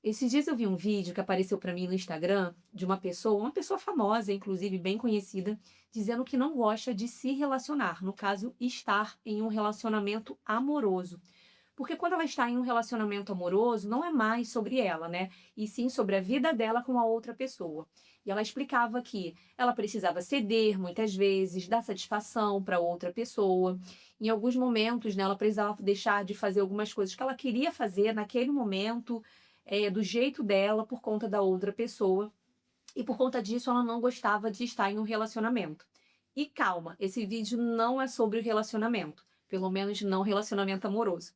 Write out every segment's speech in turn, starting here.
Esses dias eu vi um vídeo que apareceu para mim no Instagram de uma pessoa famosa, inclusive bem conhecida, dizendo que não gosta de se relacionar, no caso, estar em um relacionamento amoroso. Porque quando ela está em um relacionamento amoroso, não é mais sobre ela, né? E sim sobre a vida dela com a outra pessoa. E ela explicava que ela precisava ceder muitas vezes, dar satisfação para outra pessoa. Em alguns momentos, né, ela precisava deixar de fazer algumas coisas que ela queria fazer naquele momento, do jeito dela, por conta da outra pessoa. E por conta disso, ela não gostava de estar em um relacionamento. E calma, esse vídeo não é sobre o relacionamento, pelo menos não relacionamento amoroso.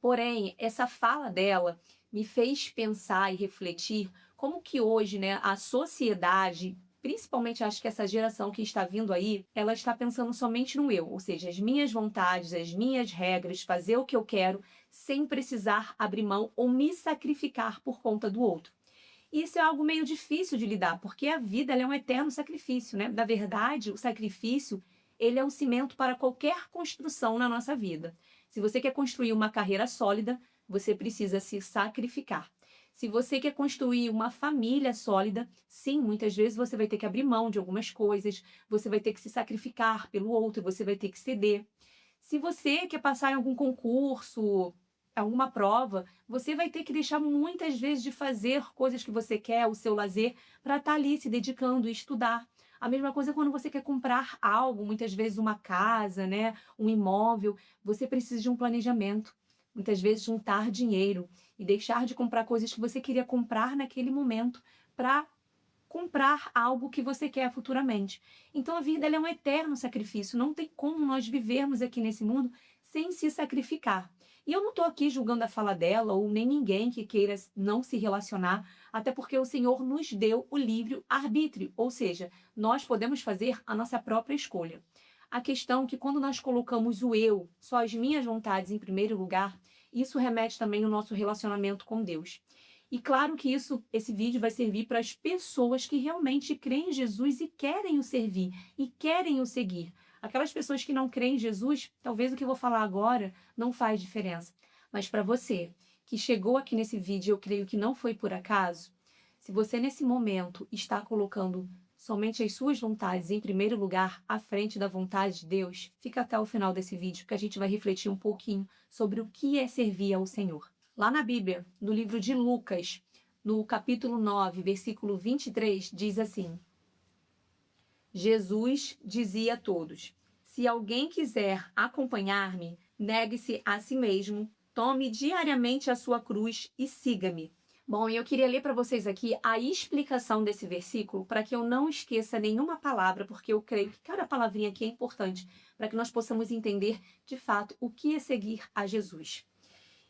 Porém, essa fala dela me fez pensar e refletir como que hoje, né, a sociedade, principalmente acho que essa geração que está vindo aí, ela está pensando somente no eu, ou seja, as minhas vontades, as minhas regras, fazer o que eu quero, sem precisar abrir mão ou me sacrificar por conta do outro. E isso é algo meio difícil de lidar, porque a vida ela é um eterno sacrifício, né? Na verdade, o sacrifício, ele é o cimento para qualquer construção na nossa vida. Se você quer construir uma carreira sólida, você precisa se sacrificar. Se você quer construir uma família sólida, sim, muitas vezes você vai ter que abrir mão de algumas coisas, você vai ter que se sacrificar pelo outro, você vai ter que ceder. Se você quer passar em algum concurso, alguma prova, você vai ter que deixar muitas vezes de fazer coisas que você quer, o seu lazer, para estar ali se dedicando e estudar. A mesma coisa quando você quer comprar algo, muitas vezes uma casa, né, um imóvel, você precisa de um planejamento. Muitas vezes juntar dinheiro e deixar de comprar coisas que você queria comprar naquele momento para comprar algo que você quer futuramente. Então a vida ela é um eterno sacrifício, não tem como nós vivermos aqui nesse mundo sem se sacrificar. E eu não estou aqui julgando a fala dela ou nem ninguém que queira não se relacionar, até porque o Senhor nos deu o livre arbítrio, ou seja, nós podemos fazer a nossa própria escolha. A questão é que quando nós colocamos o eu, só as minhas vontades em primeiro lugar, isso remete também ao nosso relacionamento com Deus. E claro que esse vídeo vai servir para as pessoas que realmente creem em Jesus e querem o servir, e querem o seguir. Aquelas pessoas que não creem em Jesus, talvez o que eu vou falar agora não faz diferença. Mas para você que chegou aqui nesse vídeo, eu creio que não foi por acaso, se você nesse momento está colocando somente as suas vontades em primeiro lugar, à frente da vontade de Deus, fica até o final desse vídeo que a gente vai refletir um pouquinho sobre o que é servir ao Senhor. Lá na Bíblia, no livro de Lucas, no capítulo 9, versículo 23, diz assim: Jesus dizia a todos: se alguém quiser acompanhar-me, negue-se a si mesmo, tome diariamente a sua cruz e siga-me. Bom, eu queria ler para vocês aqui a explicação desse versículo para que eu não esqueça nenhuma palavra, porque eu creio que cada palavrinha aqui é importante para que nós possamos entender de fato o que é seguir a Jesus.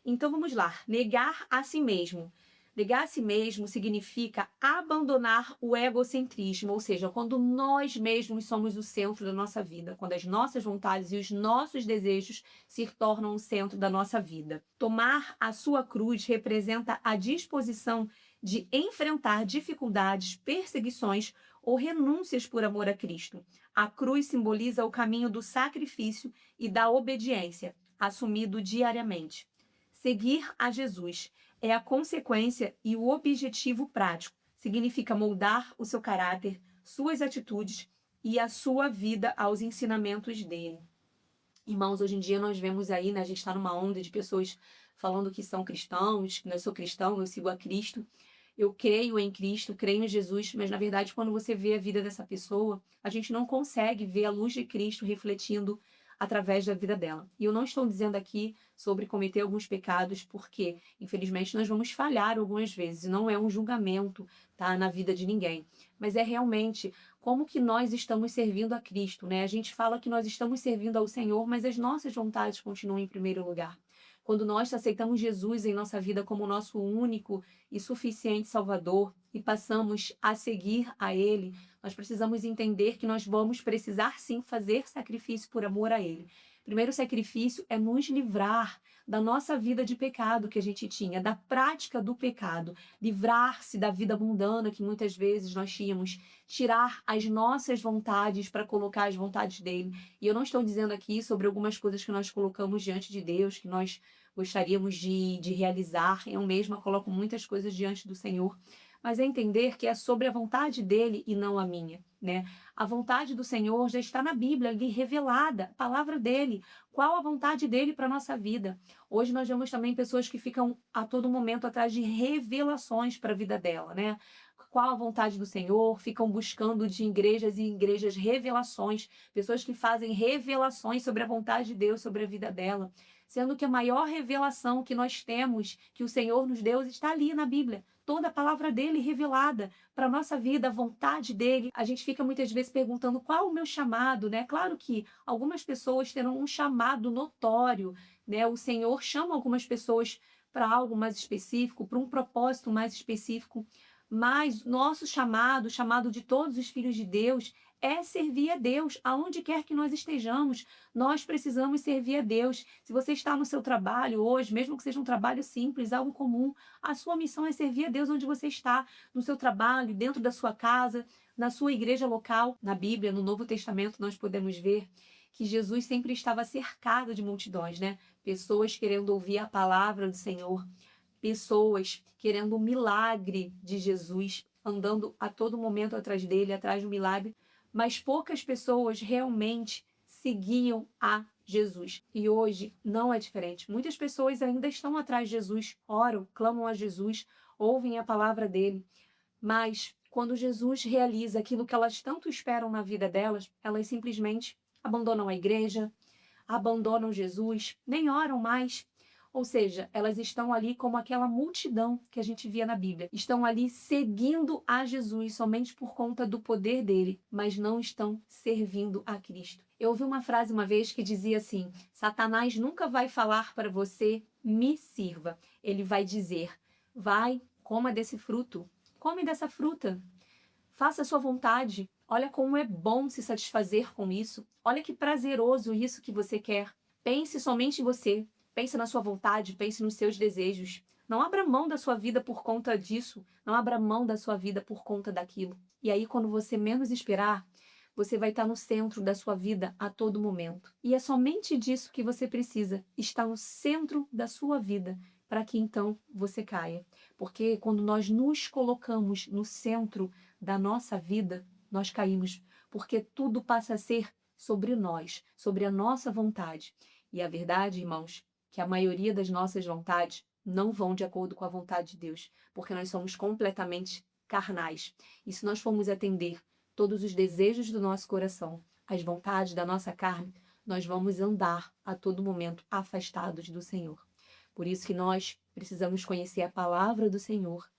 Então vamos lá, negar a si mesmo. Negar a si mesmo significa abandonar o egocentrismo, ou seja, quando nós mesmos somos o centro da nossa vida, quando as nossas vontades e os nossos desejos se tornam o centro da nossa vida. Tomar a sua cruz representa a disposição de enfrentar dificuldades, perseguições ou renúncias por amor a Cristo. A cruz simboliza o caminho do sacrifício e da obediência, assumido diariamente. Seguir a Jesus é a consequência e o objetivo prático. Significa moldar o seu caráter, suas atitudes e a sua vida aos ensinamentos dele. Irmãos, hoje em dia nós vemos aí, né, a gente está numa onda de pessoas falando que são cristãos, que eu sou cristão, eu sigo a Cristo, eu creio em Cristo, creio em Jesus, mas na verdade quando você vê a vida dessa pessoa, a gente não consegue ver a luz de Cristo refletindo através da vida dela. E eu não estou dizendo aqui sobre cometer alguns pecados, porque, infelizmente, nós vamos falhar algumas vezes. Não é um julgamento, tá, na vida de ninguém. Mas é realmente como que nós estamos servindo a Cristo, né? A gente fala que nós estamos servindo ao Senhor, mas as nossas vontades continuam em primeiro lugar. Quando nós aceitamos Jesus em nossa vida como nosso único e suficiente Salvador e passamos a seguir a Ele, nós precisamos entender que nós vamos precisar sim fazer sacrifício por amor a Ele. Primeiro sacrifício é nos livrar da nossa vida de pecado que a gente tinha, da prática do pecado, livrar-se da vida mundana que muitas vezes nós tínhamos, tirar as nossas vontades para colocar as vontades dele. E eu não estou dizendo aqui sobre algumas coisas que nós colocamos diante de Deus, que nós gostaríamos de realizar. Eu mesma coloco muitas coisas diante do Senhor, mas é entender que é sobre a vontade dele e não a minha, né? A vontade do Senhor já está na Bíblia, ali revelada, a palavra dele. Qual a vontade dele para a nossa vida? Hoje nós vemos também pessoas que ficam a todo momento atrás de revelações para a vida dela, né? Qual a vontade do Senhor? Ficam buscando de igrejas e igrejas revelações, pessoas que fazem revelações sobre a vontade de Deus, sobre a vida dela, sendo que a maior revelação que nós temos, que o Senhor nos deu, está ali na Bíblia. Toda a palavra dele revelada para a nossa vida, a vontade dele. A gente fica muitas vezes perguntando qual o meu chamado, né? Claro que algumas pessoas terão um chamado notório, né? O Senhor chama algumas pessoas para algo mais específico, para um propósito mais específico, mas nosso chamado, o chamado de todos os filhos de Deus, é servir a Deus, aonde quer que nós estejamos, nós precisamos servir a Deus. Se você está no seu trabalho hoje, mesmo que seja um trabalho simples, algo comum, a sua missão é servir a Deus onde você está, no seu trabalho, dentro da sua casa, na sua igreja local. Na Bíblia, no Novo Testamento, nós podemos ver que Jesus sempre estava cercado de multidões, né? Pessoas querendo ouvir a palavra do Senhor, pessoas querendo o milagre de Jesus, andando a todo momento atrás dele, atrás do milagre, mas poucas pessoas realmente seguiam a Jesus. E hoje não é diferente. Muitas pessoas ainda estão atrás de Jesus, oram, clamam a Jesus, ouvem a palavra dele, mas quando Jesus realiza aquilo que elas tanto esperam na vida delas, elas simplesmente abandonam a igreja, abandonam Jesus, nem oram mais. Ou seja, elas estão ali como aquela multidão que a gente via na Bíblia. Estão ali seguindo a Jesus somente por conta do poder dele, mas não estão servindo a Cristo. Eu ouvi uma frase uma vez que dizia assim: Satanás nunca vai falar para você, me sirva. Ele vai dizer: vai, coma desse fruto, come dessa fruta, faça a sua vontade. Olha como é bom se satisfazer com isso. Olha que prazeroso isso que você quer. Pense somente em você. Pense na sua vontade, pense nos seus desejos. Não abra mão da sua vida por conta disso. Não abra mão da sua vida por conta daquilo. E aí, quando você menos esperar, você vai estar no centro da sua vida a todo momento. E é somente disso que você precisa, estar no centro da sua vida, para que então você caia. Porque quando nós nos colocamos no centro da nossa vida, nós caímos, porque tudo passa a ser sobre nós, sobre a nossa vontade. E a verdade, irmãos, que a maioria das nossas vontades não vão de acordo com a vontade de Deus, porque nós somos completamente carnais. E se nós formos atender todos os desejos do nosso coração, as vontades da nossa carne, nós vamos andar a todo momento afastados do Senhor. Por isso que nós precisamos conhecer a palavra do Senhor.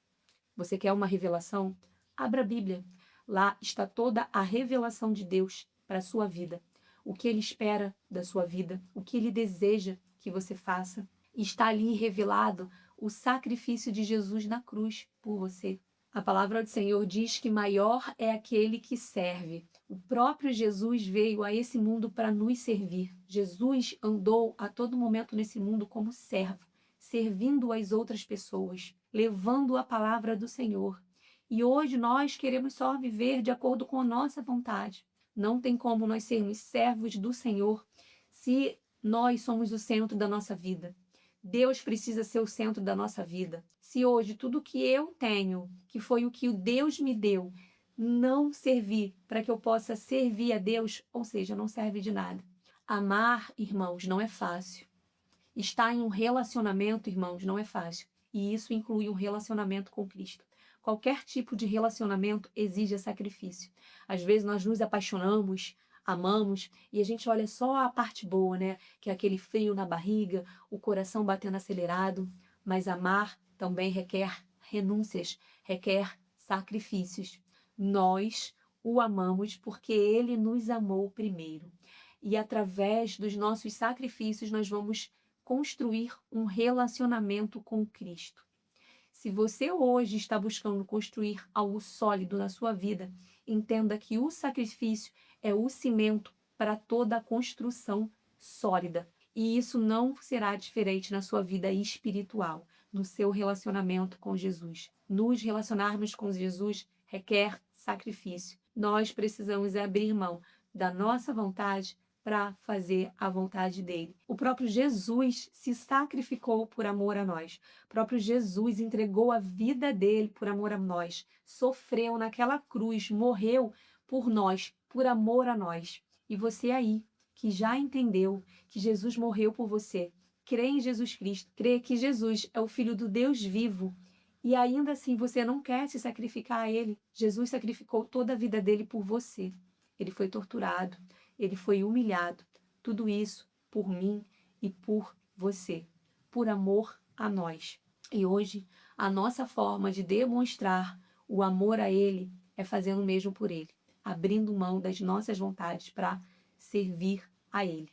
Você quer uma revelação? Abra a Bíblia. Lá está toda a revelação de Deus para a sua vida. O que Ele espera da sua vida, o que Ele deseja que você faça. Está ali revelado o sacrifício de Jesus na cruz por você. A palavra do Senhor diz que maior é aquele que serve. O próprio Jesus veio a esse mundo para nos servir. Jesus andou a todo momento nesse mundo como servo, servindo as outras pessoas, levando a palavra do Senhor. E hoje nós queremos só viver de acordo com a nossa vontade. Não tem como nós sermos servos do Senhor se nós somos o centro da nossa vida. Deus precisa ser o centro da nossa vida. Se hoje tudo que eu tenho, que foi o que Deus me deu, não servir para que eu possa servir a Deus, ou seja, não serve de nada. Amar, irmãos, não é fácil. Estar em um relacionamento, irmãos, não é fácil. E isso inclui um relacionamento com Cristo. Qualquer tipo de relacionamento exige sacrifício. Às vezes nós nos apaixonamos, amamos, e a gente olha só a parte boa, né? Que é aquele frio na barriga, o coração batendo acelerado. Mas amar também requer renúncias, requer sacrifícios. Nós o amamos porque ele nos amou primeiro. E através dos nossos sacrifícios nós vamos construir um relacionamento com Cristo. Se você hoje está buscando construir algo sólido na sua vida, entenda que o sacrifício é o cimento para toda a construção sólida. E isso não será diferente na sua vida espiritual, no seu relacionamento com Jesus. Nos relacionarmos com Jesus requer sacrifício. Nós precisamos abrir mão da nossa vontade para fazer a vontade dele. O próprio Jesus se sacrificou por amor a nós. O próprio Jesus entregou a vida dele por amor a nós. Sofreu naquela cruz, morreu por nós, por amor a nós. E você aí, que já entendeu que Jesus morreu por você, crê em Jesus Cristo, crê que Jesus é o Filho do Deus vivo, e ainda assim você não quer se sacrificar a ele, Jesus sacrificou toda a vida dele por você. Ele foi torturado, ele foi humilhado, tudo isso por mim e por você, por amor a nós. E hoje, a nossa forma de demonstrar o amor a ele é fazendo o mesmo por ele, abrindo mão das nossas vontades para servir a ele.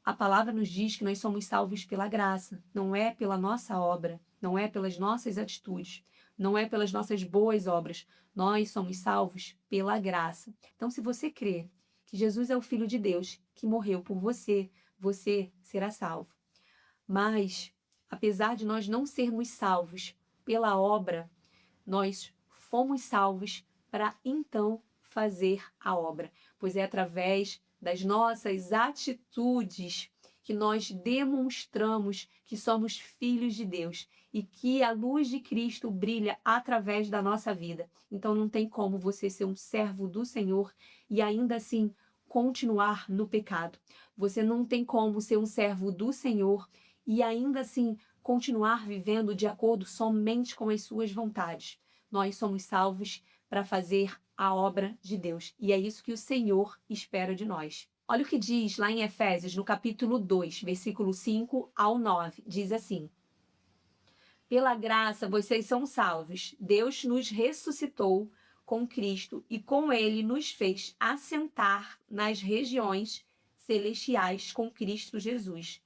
A palavra nos diz que nós somos salvos pela graça, não é pela nossa obra, não é pelas nossas atitudes, não é pelas nossas boas obras. Nós somos salvos pela graça. Então, se você crê que Jesus é o Filho de Deus, que morreu por você, você será salvo. Mas, apesar de nós não sermos salvos pela obra, nós fomos salvos para então fazer a obra, pois é através das nossas atitudes que nós demonstramos que somos filhos de Deus e que a luz de Cristo brilha através da nossa vida. Então não tem como você ser um servo do Senhor e ainda assim continuar no pecado. Você não tem como ser um servo do Senhor e ainda assim continuar vivendo de acordo somente com as suas vontades. Nós somos salvos para fazer a obra de Deus. E é isso que o Senhor espera de nós. Olha o que diz lá em Efésios, no capítulo 2, versículo 5 ao 9. Diz assim: pela graça vocês são salvos. Deus nos ressuscitou com Cristo e com ele nos fez assentar nas regiões celestiais com Cristo Jesus,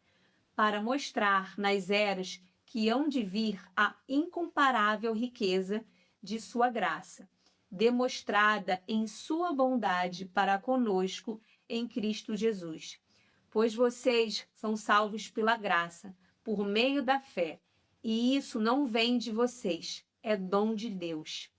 para mostrar nas eras que hão de vir a incomparável riqueza de sua graça, demonstrada em sua bondade para conosco em Cristo Jesus. Pois vocês são salvos pela graça, por meio da fé, e isso não vem de vocês, é dom de Deus,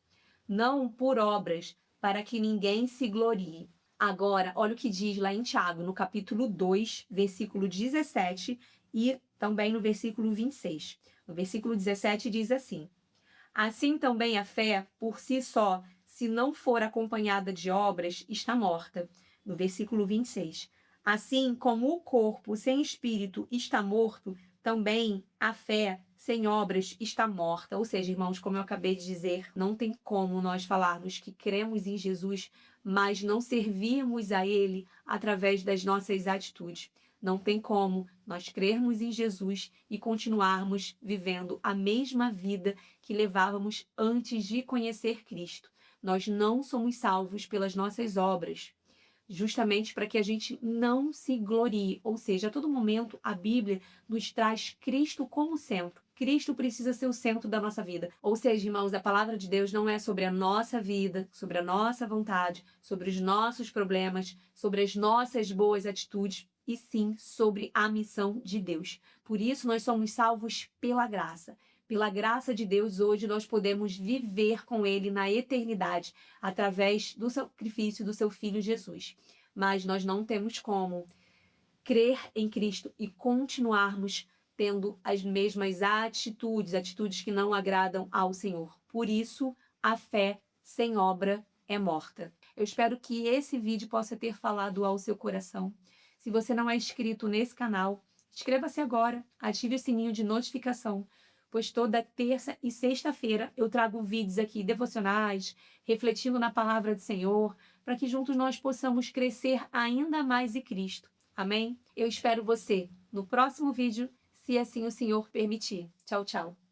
não por obras, para que ninguém se glorie. Agora, olha o que diz lá em Tiago, no capítulo 2, versículo 17 e também no versículo 26. No versículo 17 diz assim: assim também a fé, por si só, se não for acompanhada de obras, está morta. No versículo 26. Assim como o corpo sem espírito está morto, também a fé sem obras está morta. Ou seja, irmãos, como eu acabei de dizer, não tem como nós falarmos que cremos em Jesus, mas não servirmos a Ele através das nossas atitudes. Não tem como nós crermos em Jesus e continuarmos vivendo a mesma vida que levávamos antes de conhecer Cristo. Nós não somos salvos pelas nossas obras, justamente para que a gente não se glorie. Ou seja, a todo momento a Bíblia nos traz Cristo como centro. Cristo precisa ser o centro da nossa vida. Ou seja, irmãos, a palavra de Deus não é sobre a nossa vida, sobre a nossa vontade, sobre os nossos problemas, sobre as nossas boas atitudes, e sim sobre a missão de Deus. Por isso nós somos salvos pela graça. Pela graça de Deus, hoje nós podemos viver com Ele na eternidade, através do sacrifício do seu Filho Jesus. Mas nós não temos como crer em Cristo e continuarmos tendo as mesmas atitudes que não agradam ao Senhor. Por isso, a fé sem obra é morta. Eu espero que esse vídeo possa ter falado ao seu coração. Se você não é inscrito nesse canal, inscreva-se agora, ative o sininho de notificação, pois toda terça e sexta-feira eu trago vídeos aqui devocionais, refletindo na palavra do Senhor, para que juntos nós possamos crescer ainda mais em Cristo. Amém? Eu espero você no próximo vídeo, se assim o Senhor permitir. Tchau, tchau.